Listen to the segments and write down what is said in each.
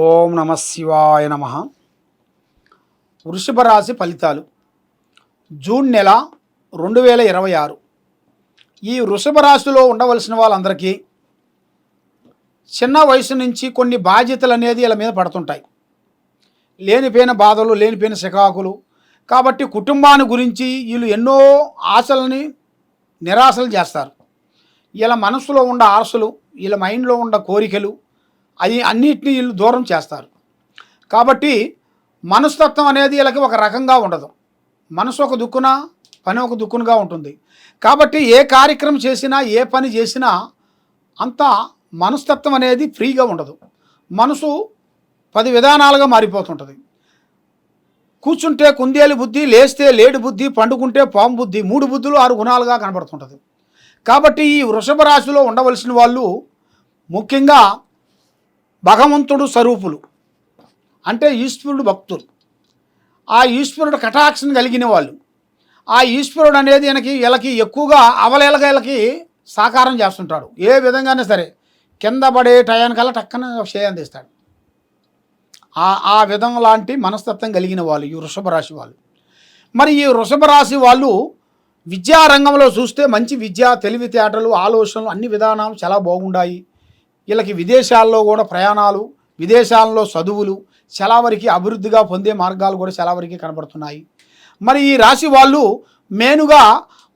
ఓం నమ శివాయ నమ. వృషభ రాశి ఫలితాలు జూన్ నెల 2026. ఈ వృషభ రాశిలో ఉండవలసిన వాళ్ళందరికీ చిన్న వయసు నుంచి కొన్ని బాధ్యతలు అనేది వీళ్ళ మీద పడుతుంటాయి. లేనిపోయిన బాధలు, లేనిపోయిన చికాకులు. కాబట్టి కుటుంబాన్ని గురించి వీళ్ళు ఎన్నో ఆశలని నిరాశలు చేస్తారు. వీళ్ళ మనసులో ఉన్న ఆశలు, వీళ్ళ మైండ్లో ఉన్న కోరికలు అన్నిటినీ వీళ్ళు దూరం చేస్తారు. కాబట్టి మనస్తత్వం అనేది వీళ్ళకి ఒక రకంగా ఉండదు. మనసు ఒక దుక్కున, పని ఒక దుక్కునగా ఉంటుంది. కాబట్టి ఏ కార్యక్రమం చేసినా, ఏ పని చేసినా అంత మనస్తత్వం అనేది ఫ్రీగా ఉండదు. మనసు 10 విధానాలుగా మారిపోతుంటుంది. కూర్చుంటే కుందేలు బుద్ధి, లేస్తే లేడి బుద్ధి, పండుకుంటే పాము బుద్ధి, 3 బుద్ధులు 6 గుణాలుగా కనబడుతుంటుంది. కాబట్టి ఈ వృషభ రాశిలో ఉండవలసిన వాళ్ళు ముఖ్యంగా భగవంతుడు స్వరూపులు, అంటే ఈశ్వరుడు భక్తులు. ఆ ఈశ్వరుడు కటాక్షం కలిగిన వాళ్ళు. ఆ ఈశ్వరుడు అనేది వీళ్ళకి ఎక్కువగా అవలేలగా వీళ్ళకి సాకారం చేస్తుంటాడు. ఏ విధంగానే సరే కింద పడే టయానికల్లా టక్కన చేయం తీస్తాడు. ఆ విధం లాంటి మనస్తత్వం కలిగిన వాళ్ళు ఈ వృషభ రాశి వాళ్ళు. మరి ఈ వృషభ రాశి వాళ్ళు విద్యారంగంలో చూస్తే మంచి విద్య, తెలివితేటలు, ఆలోచనలు, అన్ని విధానాలు చాలా బాగుండాయి. వీళ్ళకి విదేశాల్లో కూడా ప్రయాణాలు, విదేశాల్లో చదువులు, చాలా వరకు అభివృద్ధిగా పొందే మార్గాలు కూడా చాలా వరకు కనబడుతున్నాయి. మరి ఈ రాశి వాళ్ళు మెయిన్గా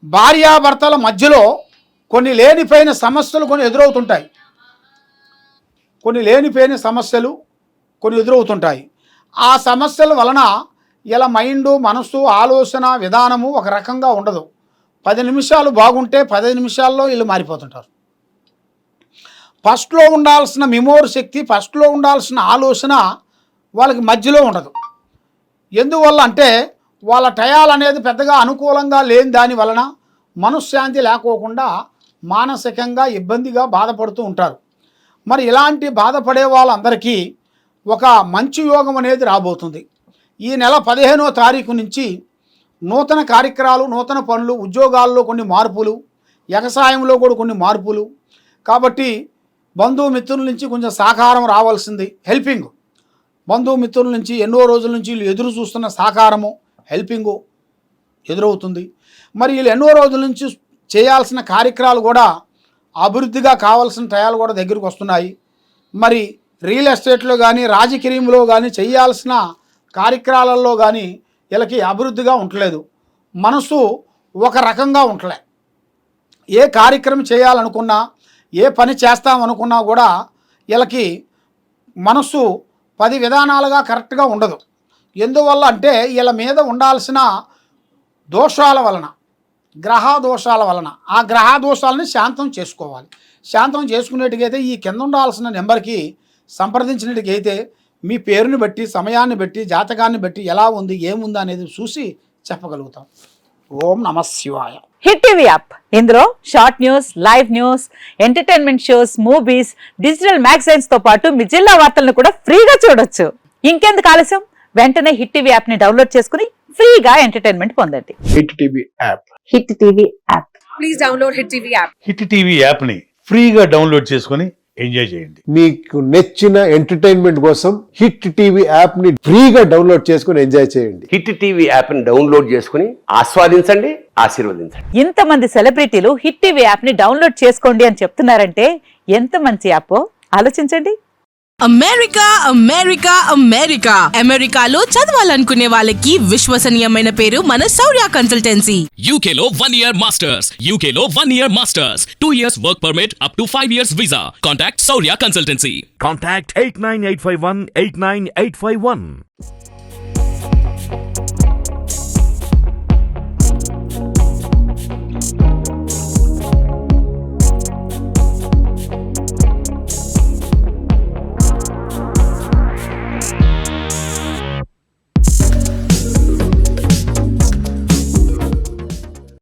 భార్యాభర్తల మధ్యలో కొన్ని లేనిపోయిన సమస్యలు కొన్ని ఎదురవుతుంటాయి. ఆ సమస్యల వలన ఇలా మైండు, మనసు, ఆలోచన విధానము ఒక రకంగా ఉండదు. 10 నిమిషాలు బాగుంటే 15 నిమిషాల్లో వీళ్ళు మారిపోతుంటారు. ఫస్ట్లో ఉండాల్సిన మెమోరీ శక్తి, ఫస్ట్లో ఉండాల్సిన ఆలోచన వాళ్ళకి మధ్యలో ఉండదు. ఎందువల్ల అంటే వాళ్ళ టయాలు అనేది పెద్దగా అనుకూలంగా లేని దాని వలన మనశ్శాంతి లేకోకుండా మానసికంగా ఇబ్బందిగా బాధపడుతూ ఉంటారు. మరి ఇలాంటి బాధపడే వాళ్ళందరికీ ఒక మంచి యోగం అనేది రాబోతుంది. ఈ నెల 15వ తారీఖు నుంచి నూతన కార్యక్రమాలు, నూతన పనులు, ఉద్యోగాల్లో కొన్ని మార్పులు, వ్యవసాయంలో కూడా కొన్ని మార్పులు. కాబట్టి బంధుమిత్రుల నుంచి కొంచెం సహకారం రావాల్సింది. హెల్పింగ్ బంధుమిత్రుల నుంచి ఎన్నో రోజుల నుంచి వీళ్ళు ఎదురు చూస్తున్న సహకారము, హెల్పింగు ఎదురవుతుంది. మరి వీళ్ళు ఎన్నో రోజుల నుంచి చేయాల్సిన కార్యక్రమాలు కూడా అభివృద్ధిగా కావాల్సిన టయాలు కూడా దగ్గరికి వస్తున్నాయి. మరి రియల్ ఎస్టేట్లో కానీ, రాజకీయంలో కానీ, చేయాల్సిన కార్యక్రమాలలో కానీ వీళ్ళకి అభివృద్ధిగా ఉండలేదు. మనసు ఒక రకంగా ఉండలే. ఏ కార్యక్రమం చేయాలనుకున్నా, ఏ పని చేస్తామనుకున్నా కూడా వీళ్ళకి మనసు 10 విధానాలుగా కరెక్ట్గా ఉండదు. ఎందువల్ల అంటే వీళ్ళ మీద ఉండాల్సిన దోషాల వలన, గ్రహ దోషాల వలన, ఆ గ్రహ దోషాలని శాంతం చేసుకోవాలి. శాంతం చేసుకునేట్టుగైతే ఈ కింద ఉండాల్సిన నెంబర్కి సంప్రదించినట్టుగైతే మీ పేరుని బట్టి, సమయాన్ని బట్టి, జాతకాన్ని బట్టి ఎలా ఉంది, ఏముంది అనేది చూసి చెప్పగలుగుతాం. ఓం నమ శివాయ. హిట్ టీవీ యాప్, ఇందులో short news, live news, entertainment shows, movies, digital magazines తో పాటు మీ జిల్లా వార్తలను కూడా ఫ్రీగా చూడొచ్చు. ఇంకెందుకు ఆలస్యం, వెంటనే హిట్ టీవీ యాప్ ని డౌన్లోడ్ చేసుకుని ఫ్రీగా ఎంటర్టైన్మెంట్ పొందండి. Hit TV app. Hit TV app. Please download hit TV app. Hit TV app ని ఫ్రీగా డౌన్లోడ్ చేసుకుని ఎంజాయ్ చేయండి. మీకు నచ్చిన ఎంటర్టైన్మెంట్ కోసం హిట్ టీవీ యాప్ ని ఫ్రీగా డౌన్లోడ్ చేసుకుని ఎంజాయ్ చేయండి. హిట్ టీవీ యాప్ ని డౌన్లోడ్ చేసుకుని ఆస్వాదించండి, ఆశీర్వదించండి. ఇంతమంది సెలబ్రిటీలు హిట్ టీవీ యాప్ ని డౌన్లోడ్ చేసుకోండి అని చెప్తున్నారంటే ఎంత మంచి యాప్ ఆలోచించండి. అమెరికా అమెరికాలో చదవాలనుకునే వాళ్ళకి విశ్వసనీయమైన పేరు మన శౌర్య కన్సల్టెన్సీ. UK లో 1 year masters, 2 years work permit up to 5 years visa. Contact Saurya Consultancy. Contact 89851 89851.